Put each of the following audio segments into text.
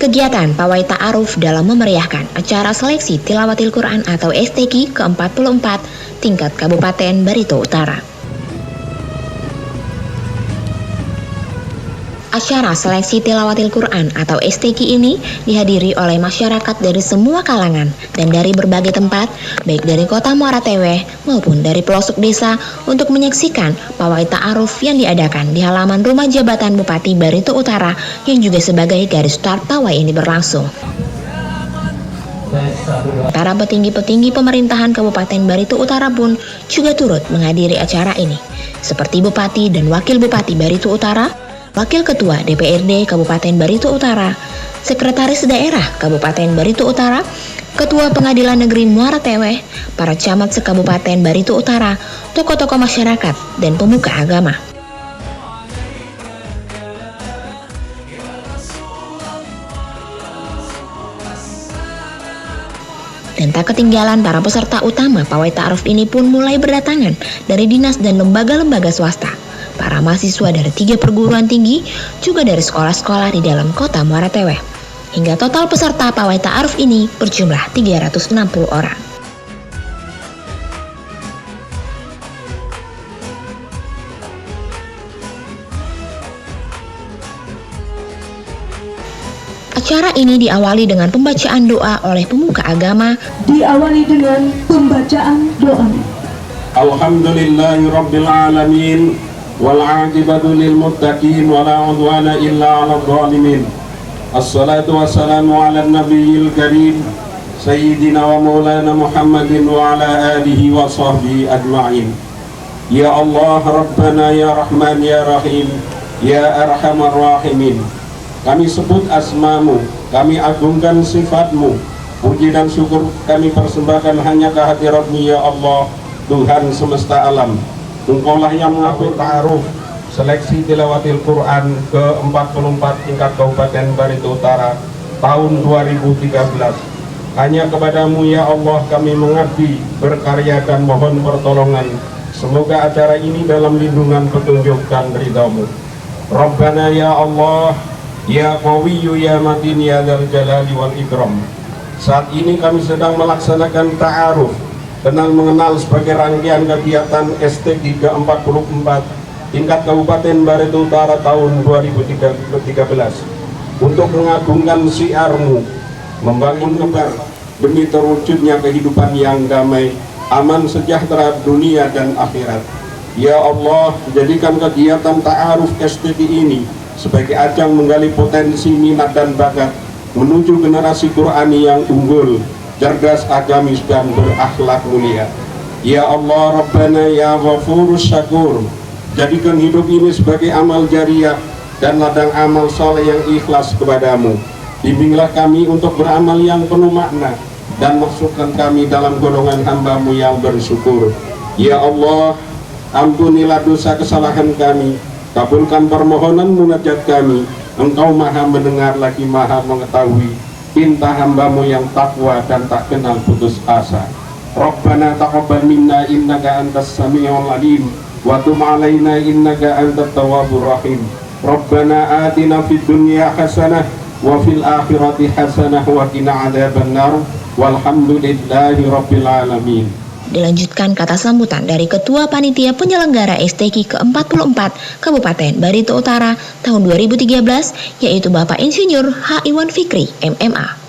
Kegiatan Pawai Ta'aruf dalam memeriahkan acara seleksi Tilawatil Quran atau STQ ke-44 tingkat Kabupaten Barito Utara. Acara seleksi Tilawatil Quran atau STQ ini dihadiri oleh masyarakat dari semua kalangan dan dari berbagai tempat, baik dari kota Muara Teweh maupun dari pelosok desa untuk menyaksikan pawai ta'aruf yang diadakan di halaman rumah jabatan Bupati Barito Utara yang juga sebagai garis start pawai ini berlangsung. Para petinggi-petinggi pemerintahan Kabupaten Barito Utara pun juga turut menghadiri acara ini, seperti Bupati dan Wakil Bupati Barito Utara, Wakil Ketua DPRD Kabupaten Barito Utara, Sekretaris Daerah Kabupaten Barito Utara, Ketua Pengadilan Negeri Muara Teweh, para camat se-Kabupaten Barito Utara, tokoh-tokoh masyarakat, dan pemuka agama. Dan tak ketinggalan para peserta utama pawai ta'aruf ini pun mulai berdatangan dari dinas dan lembaga-lembaga swasta. Para mahasiswa dari 3 perguruan tinggi, juga dari sekolah-sekolah di dalam kota Muara Teweh. Hingga total peserta pawai ta'aruf ini berjumlah 360 orang. Acara ini diawali dengan pembacaan doa oleh pemuka agama. Alhamdulillahirabbil alamin. Wal'aqibatu lil muttaqin wa la 'udwana illa 'alal zalimin. Assalatu wassalamu 'alan nabiyil karim sayyidina wa maulana Muhammadin wa 'ala alihi wa sahbihi ajma'in. Ya Allah Rabbana ya Rahman ya Rahim ya Arhamar Rahimin. Kami sebut asmamu, kami agungkan sifatmu. Puji dan syukur kami persembahkan hanya kehadiratmu ya Allah, Tuhan semesta alam. Engkaulah yang mengatur ta'aruf seleksi Tilawatil Quran ke-44 tingkat Kabupaten Barito Utara tahun 2013. Hanya kepadamu ya Allah kami mengabdi, berkarya dan mohon pertolongan. Semoga acara ini dalam lindungan petunjuk dan ridhamu. Rabbana ya Allah, ya Qawiyyu ya Matin ya Dzal Jalali wal Ikram. Saat ini kami sedang melaksanakan ta'aruf, kenal mengenal sebagai rangkaian kegiatan STQ ke-44 tingkat Kabupaten Barito Utara tahun 2013 untuk mengagungkan syiarmu, membangun kembar demi terwujudnya kehidupan yang damai, aman, sejahtera dunia dan akhirat. Ya Allah, jadikan kegiatan ta'aruf STQ ini sebagai ajang menggali potensi minat dan bakat menuju generasi Qurani yang unggul, cerdas, agamis, dan berakhlak mulia. Ya Allah Rabbana ya Ghafurus Syakur, jadikan hidup ini sebagai amal jariah dan ladang amal soleh yang ikhlas kepadamu. Bimbinglah kami untuk beramal yang penuh makna dan masukkan kami dalam golongan hamba-Mu yang bersyukur. Ya Allah, ampunilah dosa kesalahan kami, kabulkan permohonan munajat kami. Engkau maha mendengar lagi maha mengetahui. Pinta hamba-Mu yang takwa dan tak kenal putus asa. Rabbana taqabbal minna innaka antas samiul alim wa tub alaina innaka antat tawwabur rahim. Rabbana atina fid dunya hasanah wa fil akhirati hasanah wa qina adzabannar. Walhamdulillahi rabbil alamin. Dilanjutkan kata sambutan dari Ketua Panitia Penyelenggara STQ ke-44 Kabupaten Barito Utara tahun 2013, yaitu Bapak Insinyur H. Iwan Fikri, MMA.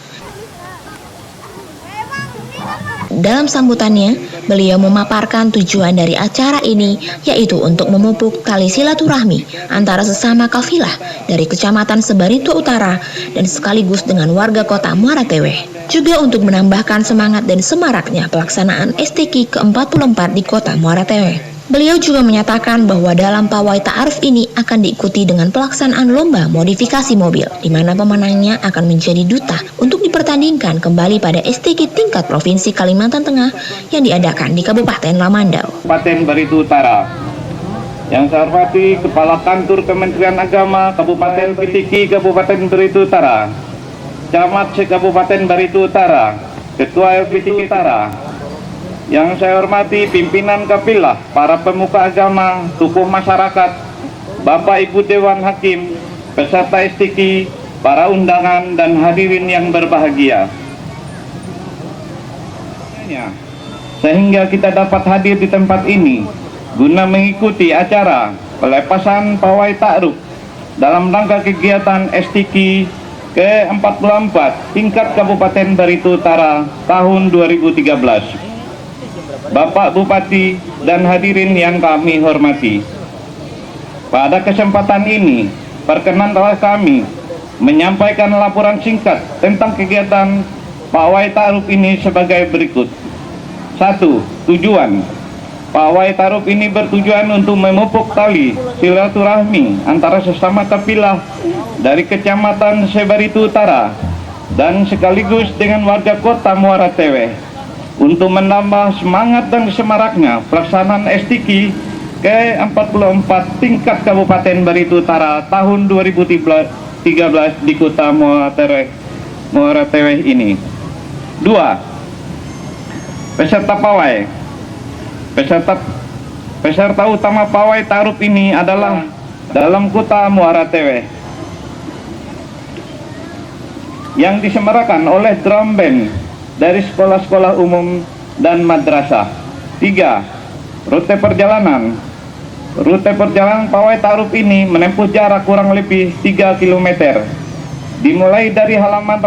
Dalam sambutannya, beliau memaparkan tujuan dari acara ini, yaitu untuk memupuk tali silaturahmi antara sesama kafilah dari Kecamatan Sebarito Utara dan sekaligus dengan warga kota Muara Teweh. Juga untuk menambahkan semangat dan semaraknya pelaksanaan STQ ke-44 di kota Muara Teweh. Beliau juga menyatakan bahwa dalam pawai ta'aruf ini akan diikuti dengan pelaksanaan lomba modifikasi mobil, di mana pemenangnya akan menjadi duta untuk dipertandingkan kembali pada STQ tingkat Provinsi Kalimantan Tengah yang diadakan di Kabupaten Lamandau. Kabupaten Barito Utara. Yang saya hormati Kepala Kantor Kementerian Agama Kabupaten Pitiki Kabupaten Barito Utara, Camat se-Kabupaten Barito Utara, Ketua Pitiki Utara. Yang saya hormati pimpinan kafilah, para pemuka agama, tokoh masyarakat, Bapak Ibu Dewan Hakim, peserta STQ, para undangan dan hadirin yang berbahagia. Sehingga kita dapat hadir di tempat ini guna mengikuti acara pelepasan pawai ta'aruf dalam rangka kegiatan STQ ke-44 tingkat Kabupaten Barito Utara tahun 2013. Bapak Bupati dan hadirin yang kami hormati, pada kesempatan ini perkenanlah kami menyampaikan laporan singkat tentang kegiatan pawai ta'aruf ini sebagai berikut. 1. Tujuan pawai ta'aruf ini bertujuan untuk memupuk tali silaturahmi antara sesama kafilah dari Kecamatan Sebarito Utara dan sekaligus dengan warga kota Muara Teweh untuk menambah semangat dan semaraknya pelaksanaan STQ ke-44 tingkat Kabupaten Barito Utara tahun 2013 di kota Muara Teweh ini. 2. Peserta pawai. Peserta utama pawai ta'aruf ini adalah dalam kota Muara Teweh yang disemarakan oleh drum band dari sekolah-sekolah umum dan madrasah. 3. Rute perjalanan pawai ta'aruf ini menempuh jarak kurang lebih 3 km dimulai dari halaman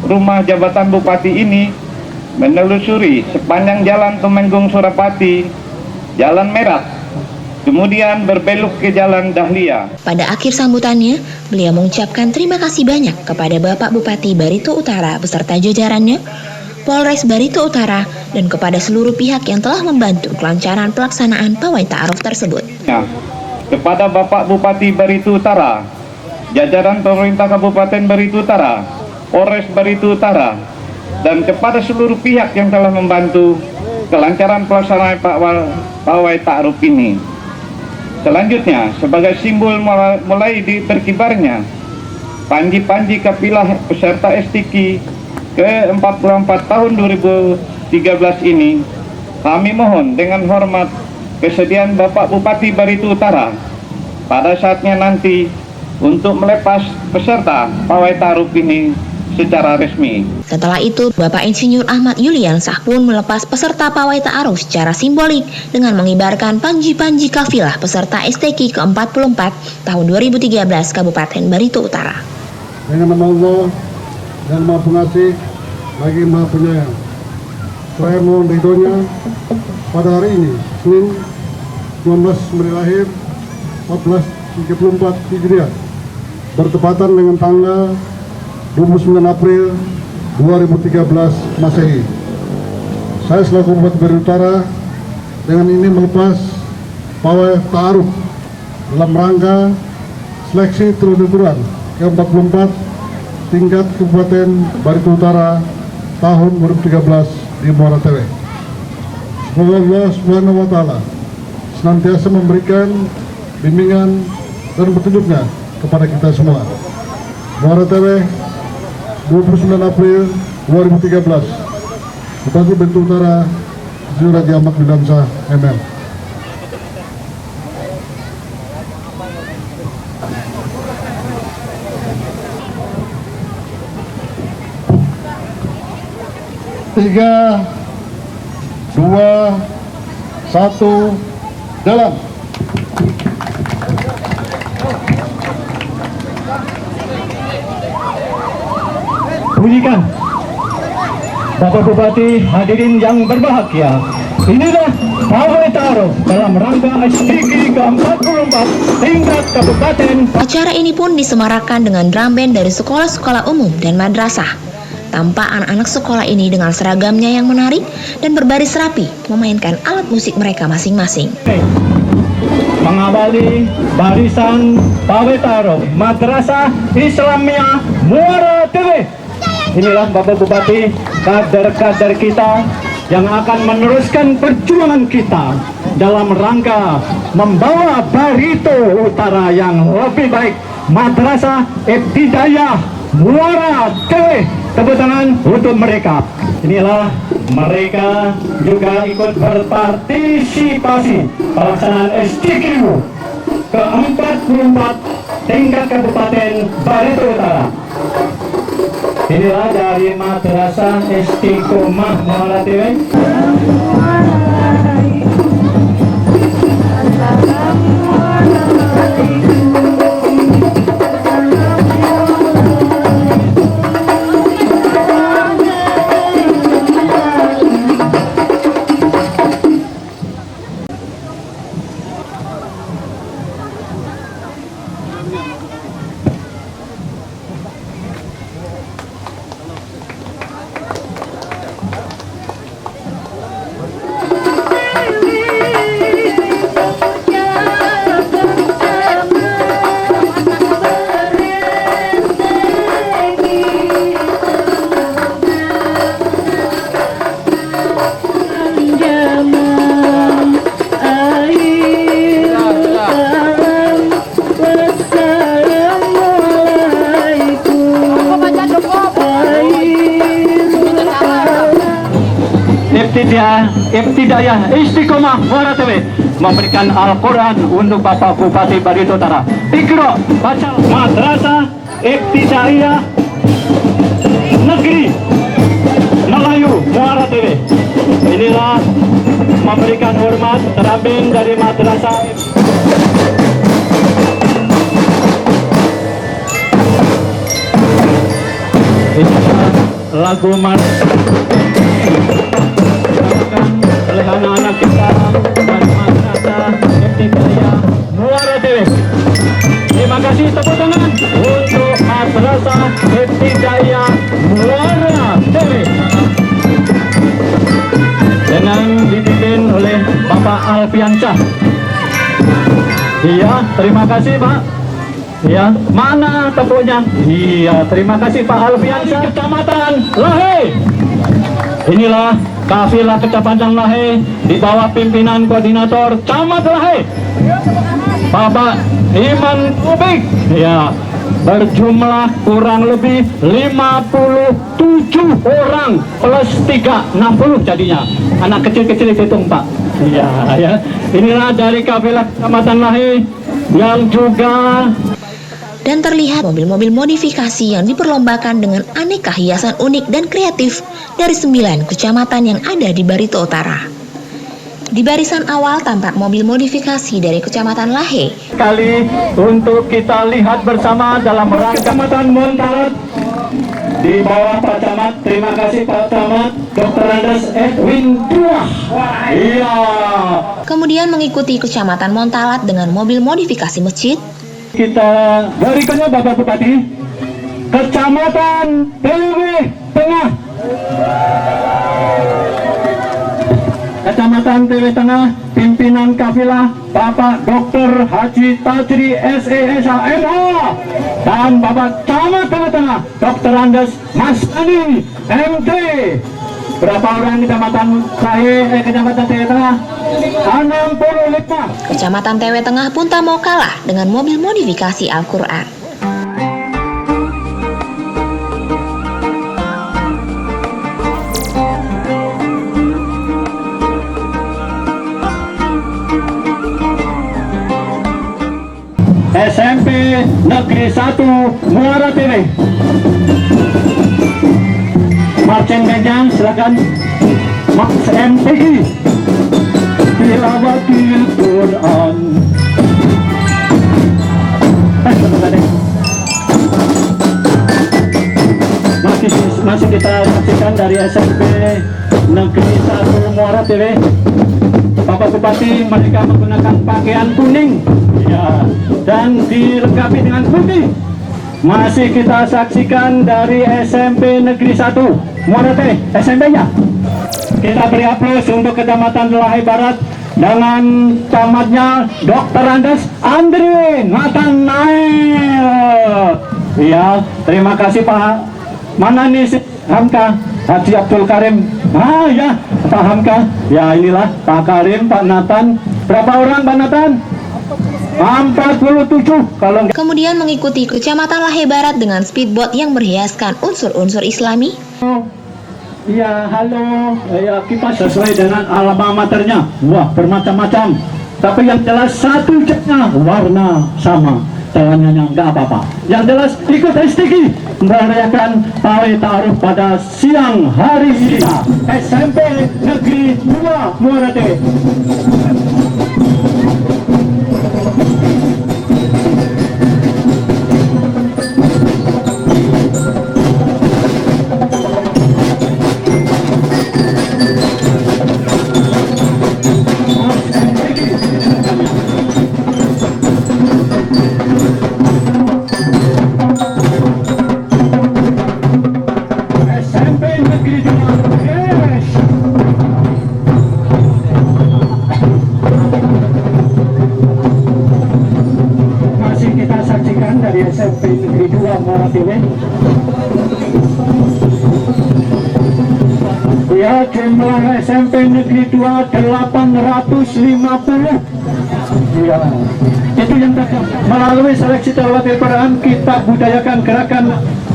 rumah jabatan bupati ini, menelusuri sepanjang jalan Tumenggung Surapati, Jalan Merah, kemudian berbelok ke Jalan Dahlia. Pada akhir sambutannya, beliau mengucapkan terima kasih banyak kepada Bapak Bupati Barito Utara beserta jajarannya, Polres Barito Utara, dan kepada seluruh pihak yang telah membantu kelancaran pelaksanaan pawai ta'aruf tersebut. Kepada Bapak Bupati Barito Utara, jajaran pemerintah Kabupaten Barito Utara, Polres Barito Utara, dan kepada seluruh pihak yang telah membantu kelancaran pelaksanaan pawai ta'aruf ini. Selanjutnya, sebagai simbol mulai berkibarnya panji-panji kafilah peserta STQ ke-44 tahun 2013 ini, kami mohon dengan hormat kesediaan Bapak Bupati Barito Utara pada saatnya nanti untuk melepas peserta pawai ta'aruf ini secara resmi. Setelah itu, Bapak Insinyur Ahmad Yuliansah pun melepas peserta pawai ta'aruf secara simbolik dengan mengibarkan panji-panji kafilah peserta STQ ke-44 tahun 2013 Kabupaten Barito Utara. Dengan nama Allah yang Maha Pengasih lagi Maha Penyayang, saya mohon ridhonya pada hari ini, Senin 19 Mei lahir 1434 Hijriah, bertepatan dengan tanggal 29 April 2013 Masehi. Saya selaku Bupati Barito Utara dengan ini melepas pawai ta'aruf dalam rangka seleksi terukur-ukuran ke-44 tingkat Kabupaten Barito Utara tahun 2013 di Muara Teweh. Semoga Allah Subhanahu wa Ta'ala senantiasa memberikan bimbingan dan petunjuknya kepada kita semua. Muara Teweh, 29 April 2013, Bupati Barito Utara, Insinyur Haji Ahmad Yuliansah, MM. Tiga, dua, satu, jalan. Bunyikan. Bapak Bupati, hadirin yang berbahagia, inilah pawai ta'aruf dalam rangka STQ ke-44 tingkat Kabupaten. Acara ini pun disemarakan dengan drum band dari sekolah-sekolah umum dan madrasah. Tampak anak-anak sekolah ini dengan seragamnya yang menarik dan berbaris rapi memainkan alat musik mereka masing-masing. Mengawali barisan pawai ta'aruf Madrasah Islamiyah Muara Teweh. Inilah Bapak Bupati, kader-kader kita yang akan meneruskan perjuangan kita dalam rangka membawa Barito Utara yang lebih baik. Madrasah Ibtidaiyah Muara Teweh, tepuk tangan untuk mereka. Inilah mereka juga ikut berpartisipasi pelaksanaan STQ ke-44 tingkat Kabupaten Barito Utara. Inilah dari Madrasah Istiqomah Muara Tewe. Ibtidaiyah Istiqomah Muara Tewe memberikan Al-Quran untuk Bapak Bupati Barito Utara. Iqra baca Madrasah Ibtidaiyah Negeri Melayu Muara Tewe. Inilah memberikan hormat terampil dari Madrasah. Inilah lagu oleh anak-anak kita dari Madrasah Ibtidaiyah Muara Tewe. Terima kasih, tepuk tangan untuk Madrasah Ibtidaiyah Muara Tewe dengan dipimpin oleh Bapak Alfiansyah. Iya, terima kasih Pak. Iya, mana tepuknya? Iya, terima kasih Pak Alfiansyah. Kecamatan Lahe. Inilah kafilah Kecamatan Lahe di bawah pimpinan koordinator Camat Lahe, Bapak Iman Ubik. Ya, berjumlah kurang lebih 57 orang plus 3, 60 jadinya. Anak kecil-kecil dihitung Pak. Iya, ya. Inilah dari kafilah Kecamatan Lahe yang juga. Dan terlihat mobil-mobil modifikasi yang diperlombakan dengan aneka hiasan unik dan kreatif dari 9 kecamatan yang ada di Barito Utara. Di barisan awal tampak mobil modifikasi dari Kecamatan Lahe. Kali untuk kita lihat bersama dalam rangka Kecamatan Montalat di bawah Pak Camat. Terima kasih Pak Camat, Dr. Andes Edwin Duah. Iya. Kemudian mengikuti Kecamatan Montalat dengan mobil modifikasi masjid. Kita berikannya Bapak Bupati, Kecamatan Tewe Tengah. Kecamatan Tewe Tengah, pimpinan kafilah Bapak Dr. Haji Tajri SESA MH dan Bapak Camat Tewe Tengah Dr. Andes Mas Ani MT. Berapa orang Kecamatan Kecamatan Tewe Tengah? 65. Kecamatan Tewe Tengah pun tak mau kalah dengan mobil modifikasi Al-Quran. SMP Negeri 1 Muara Tewe. Marching bandnya silakan Mas MTI. Tilawatil Quran. Masih kita saksikan dari SMP Negeri 1 Muara Tewe. Bapak Bupati mereka menggunakan pakaian kuning, ya, dan dilengkapi dengan putih. Masih kita saksikan dari SMP Negeri 1 Muara Tewe, SMP-nya. Kita beri aplaus untuk Kecamatan Lahe Barat dengan camatnya Dr. Andes Andre Nathanael. Ya, terima kasih Pak. Mana nih si Hamka Haji Abdul Karim? Ah ya, Pak Hamka. Ya inilah Pak Karim, Pak Nathan. Berapa orang Pak Nathan? 47 kalau. Kemudian mengikuti Kecamatan Lahe Barat dengan speedboat yang berhiaskan unsur-unsur Islami. Ya halo, ya kita sesuai dengan alma maternya. Wah bermacam-macam. Tapi yang jelas satu catnya warna sama. semuanya nggak apa-apa. Yang jelas ikut STG merayakan pawai ta'aruf pada siang hari ini. SMP Negeri 2 Muara Tebeh. SMP Negeri 2 Yes. Masih kita saksikan dari SMP Negeri 2 Muara Tebeh. Ya, jumlah SMP Negeri 2 850. Ya, itu yang tadi melalui seleksi terwatir Quran kita budayakan gerakan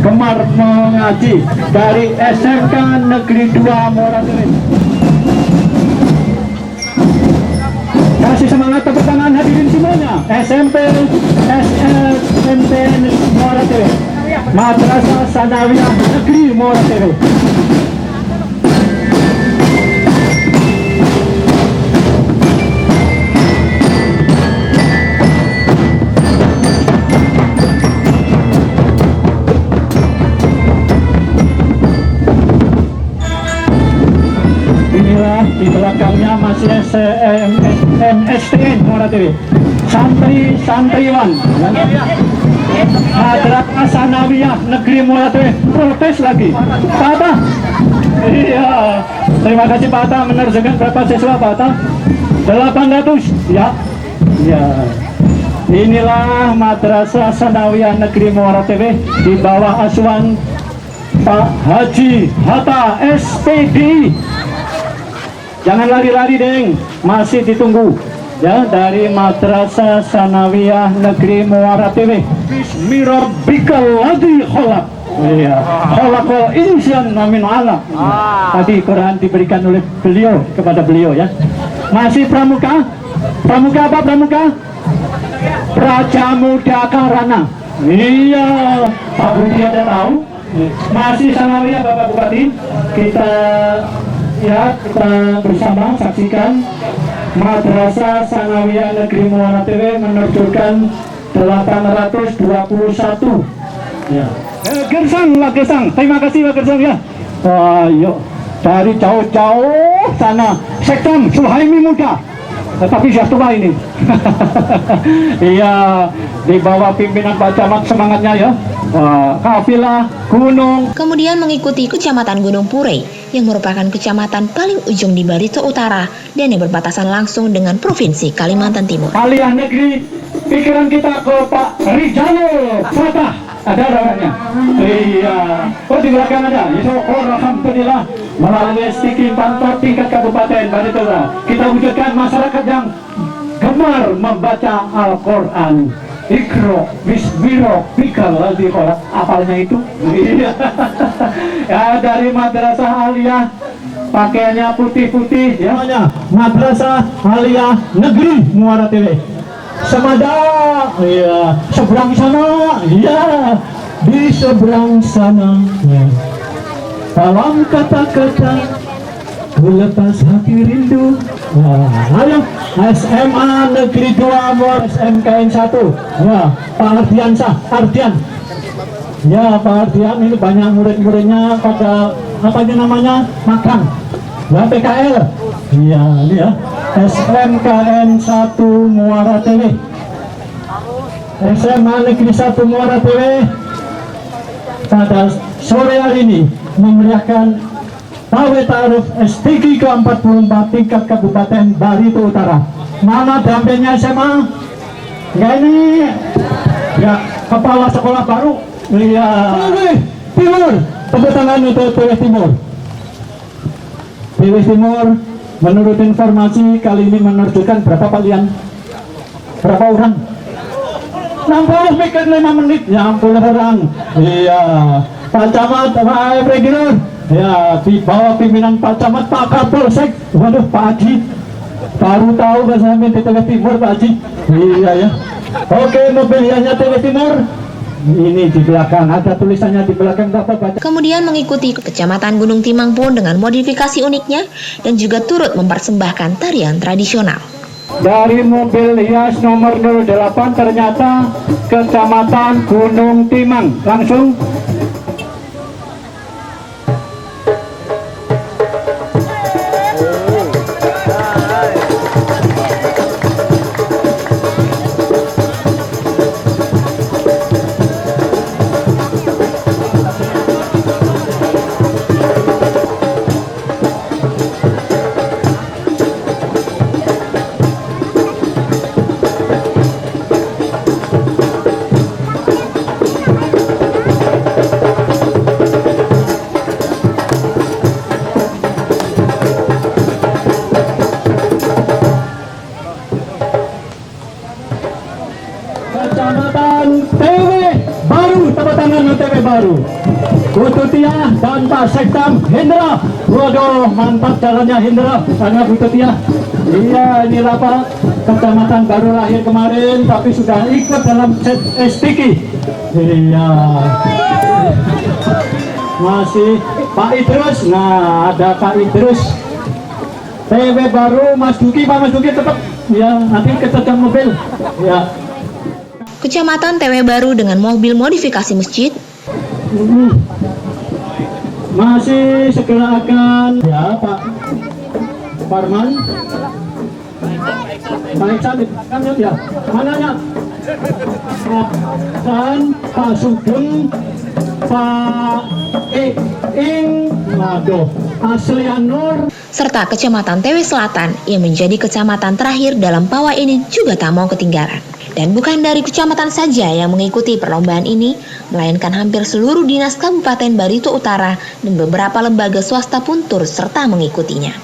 gemar mengaji dari SMK Negeri 2 Muara Tebeh. Kasih semangat tepuk tangan hadirin semuanya. SMP Muara Tebeh, Madrasah Sanawiyah Negeri Muara Tebeh. Inilah di belakangnya masih MSTN Muara Tebeh, santriwan Madrasah Sanawiyah Negeri Muara Tebeh protes lagi. Pak Atta, iya, terima kasih Pak Atta menerjemahkan berapa siswa Pak Atta? 800 ya. Ya, inilah Madrasah Sanawiyah Negeri Muara Tebeh di bawah asuhan Pak Haji Hatta SPD. Jangan lari-lari deng, masih ditunggu ya dari Madrasah Sanawiyah Negeri Muara Tebeh. Bismillahirrahmanirrahim ladzi khalaq. Iya, khalaqal insana min 'alaq. Tadi Quran diberikan oleh beliau kepada beliau ya. Masih pramuka. Pramuka apa pramuka? Praja Muda Karana. Iya, Pak Budi ada tahu? Masih Sanawiyah Bapak Bupati. Kita bersama saksikan Madrasah Sanawiyah Negeri Muara Tebeh menerjunkan 821 ya. Gersang Pak Gersang, terima kasih Pak Gersang ya. Ayo dari jauh-jauh sana Sekdam Suhaimi Muda, tapi sudah tua ini. Iya, di bawah pimpinan Pak Camat semangatnya ya. Kafilah Gunung. Kemudian mengikuti Kecamatan Gunung Purei yang merupakan kecamatan paling ujung di Barito Utara dan yang berbatasan langsung dengan Provinsi Kalimantan Timur. Aliyah negeri, pikiran kita ke Pak Rijalo Fatah. Ada orangnya? Iya. Oh di belakang ada. Itu alhamdulillah melalui stiki kantor tingkat kabupaten Barito Utara kita wujudkan masyarakat yang gemar membaca Al-Quran. Ikro, bismiro, pikal, ladzi khalaq. Apalnya itu? Iya. Ya, dari Madrasah Aliyah pakaiannya putih-putih ya. Madrasah Aliyah Negeri Muara Tebeh. Semada, iya. Seberang sana, iya. Di seberang sana, ya. Dalam kata-kata ku lepas hati rindu. Ayo SMA Negeri 2 Muara SMKN 1 ya Pak Ardian ya Pak Ardian ini banyak murid-muridnya pada apa namanya makan ya PKL iya ini ya SMKN 1 Muara Tebeh SMA Negeri 1 Muara Tebeh pada sore hari ini memeriahkan pawai ta'aruf STG ke-44 tingkat Kabupaten Barito Utara. Mana dampingnya SMA? Ya ini ya kepala sekolah baru. Iya. Timur. Tepuk tangan untuk PW Timur. PW Timur menurut informasi kali ini menerjunkan berapa kalian? Berapa orang? 60 mikir 5 menit. Ya 60 orang. Iya. Pak Camat, Pak Regional. Ya, di bawah pimpinan Pak Camat, Pak Kapolsek. Waduh, Pak Haji baru tahu bahasa di Tengah Timur, Pak Haji. Iya ya. Oke, mobil hiasnya TW Timur. Ini di belakang, ada tulisannya di belakang, dapat baca. Kemudian mengikuti Kecamatan Gunung Timang pun dengan modifikasi uniknya dan juga turut mempersembahkan tarian tradisional. Dari mobil hias nomor 08 ternyata Kecamatan Gunung Timang. Langsung. Kecamatan TW Baru, tepuk tangan TW Baru. Kututia dan Pak Sekdam Hendra. Waduh, mantap jalannya Hendra, sangat Kututia. Iya, inilah Pak, Kecamatan baru lahir kemarin, tapi sudah ikut dalam set STK. Iya. Masih Pak Idrus, nah ada Pak Idrus. TW Baru, Mas Duki, Pak Mas Duki tetap. Ya, nanti ketekan mobil. Ya. Kecamatan TW Baru dengan mobil modifikasi masjid, masih segera akan ya Pak Parman, Pak Iksan di belakangnya ya, mananya dan Pak Sugeng, Pak waduh, Aslian Nur, serta Kecamatan TW Selatan yang menjadi kecamatan terakhir dalam pawai ini juga tak mau ketinggalan. Dan bukan dari kecamatan saja yang mengikuti perlombaan ini, melainkan hampir seluruh dinas Kabupaten Barito Utara dan beberapa lembaga swasta pun turut serta mengikutinya.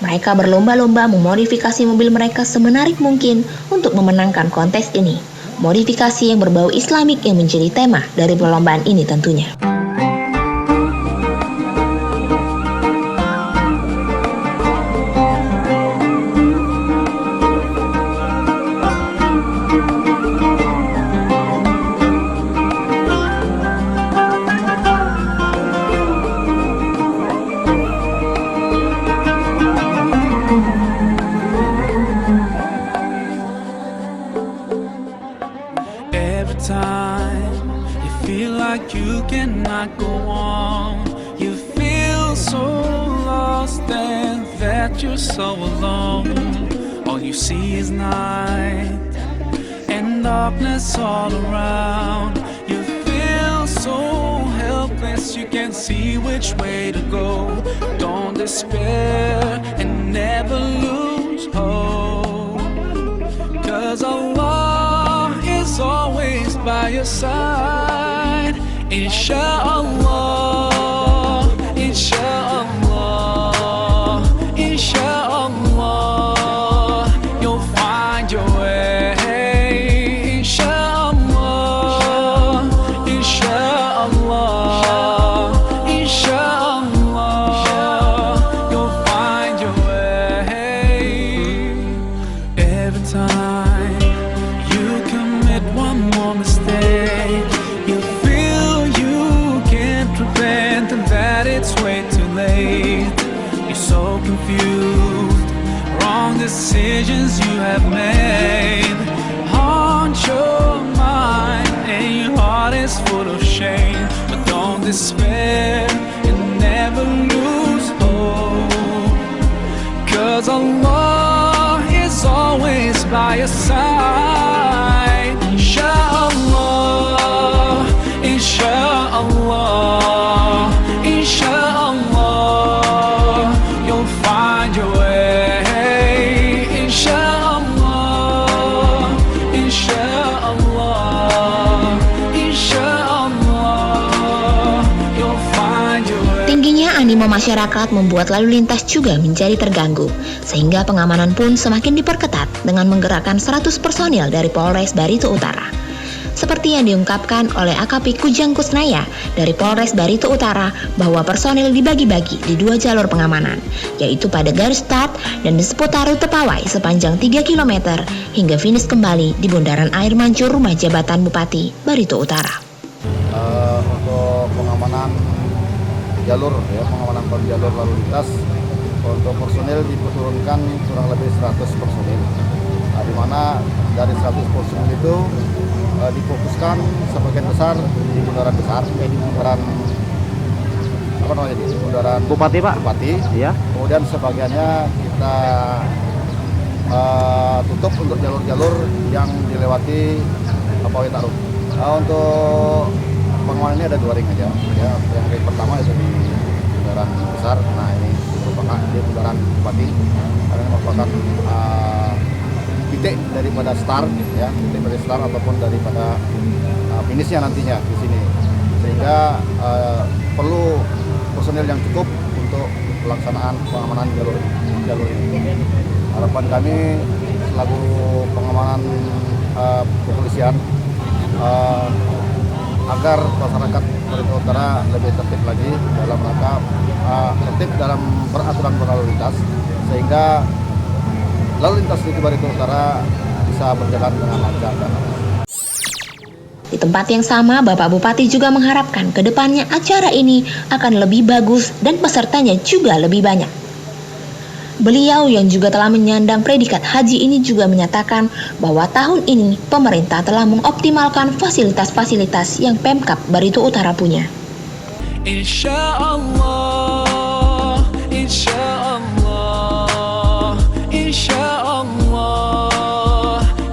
Mereka berlomba-lomba memodifikasi mobil mereka semenarik mungkin untuk memenangkan kontes ini. Modifikasi yang berbau Islamik yang menjadi tema dari perlombaan ini tentunya. Time you feel like you cannot go on, you feel so lost and that you're so alone. All you see is night and darkness all around. You feel so helpless, you can't see which way to go. Don't despair and never lose hope, 'cause Allah is always by your side. Insha'Allah, Insha'Allah, Insha'Allah, you'll find your way. Insha'Allah, Insha'Allah, Insha'Allah, you'll find your way. Every time you commit one more mistake, you feel you can't repent and that it's way too late. You're so confused, wrong decisions you have made haunt your mind and your heart is full of shame. But don't despair and never lose hope, 'cause Allah is always by your side. Insha'Allah, Insha'Allah, Insha'Allah, you'll find your way. Insha'Allah, Insha'Allah, Insha'Allah, you'll find your way. Tingginya animo masyarakat membuat lalu lintas juga menjadi terganggu, sehingga pengamanan pun semakin diperketat dengan menggerakkan 100 personil dari Polres Barito Utara. seperti yang diungkapkan oleh AKP Kujang Kusnaya dari Polres Barito Utara bahwa personil dibagi-bagi di 2 jalur pengamanan, yaitu pada garis start dan di seputar rute pawai sepanjang 3 km hingga finish kembali di Bundaran Air Mancur Rumah Jabatan Bupati Barito Utara. Untuk pengamanan jalur, pengamanan jalur lalu lintas, untuk personil diturunkan kurang lebih 100 personil, di mana dari 100 personil itu difokuskan sebagian besar di bundaran besar, di bundaran di bundaran Bupati, Pak. Bupati. Iya. Kemudian sebagiannya kita tutup untuk jalur-jalur yang dilewati Pawai Tarum. Untuk pengamanan ini ada 2 ring aja. Ya, yang ring pertama itu di bundaran besar. Nah, ini merupakan di bundaran Bupati. Karena merupakan titik daripada start, ya, titik dari start ataupun daripada finishnya nantinya di sini. Sehingga perlu personil yang cukup untuk pelaksanaan pengamanan jalur ini. Harapan kami selaku pengamanan kepolisian agar masyarakat Barito Utara lebih tertib lagi dalam rangka tertib dalam peraturan berlalu lintas, sehingga lalu lintas di Barito Utara bisa berjalan dengan lancar dan aman. Di tempat yang sama, Bapak Bupati juga mengharapkan ke depannya acara ini akan lebih bagus dan pesertanya juga lebih banyak. Beliau yang juga telah menyandang predikat haji ini juga menyatakan bahwa tahun ini pemerintah telah mengoptimalkan fasilitas-fasilitas yang Pemkab Barito Utara punya. Insyaallah, insyaallah, insyaallah,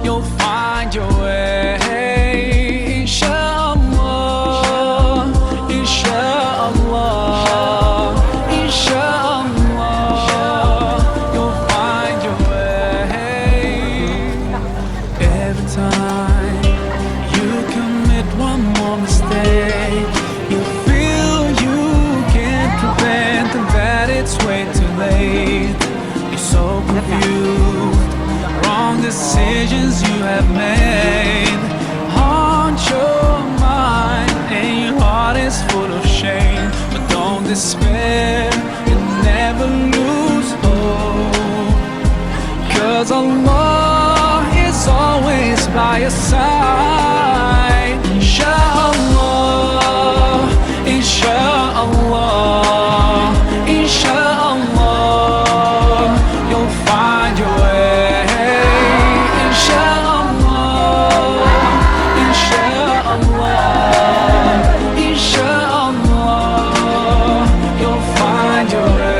you'll find your way. Insyaallah, insyaallah, insyaallah, you'll find your way. Every time you commit one more mistake, you feel you can't prevent and that it's way too late. You're so confused, wrong decisions you have made haunt your mind and your heart is full of shame. But don't despair and never lose hope, 'cause Allah is always by your side. Insyaallah, insyaallah, insyaallah, you'll find your way. Insyaallah, insyaallah, insyaallah, you'll find your way.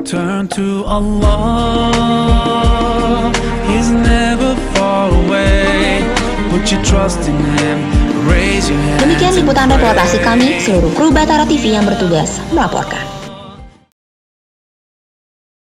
Turn to Allah, He's never far away. Put your trust in Him, raise your hands. Demikian liputan reportase kami, seluruh kru Batara TV yang bertugas melaporkan.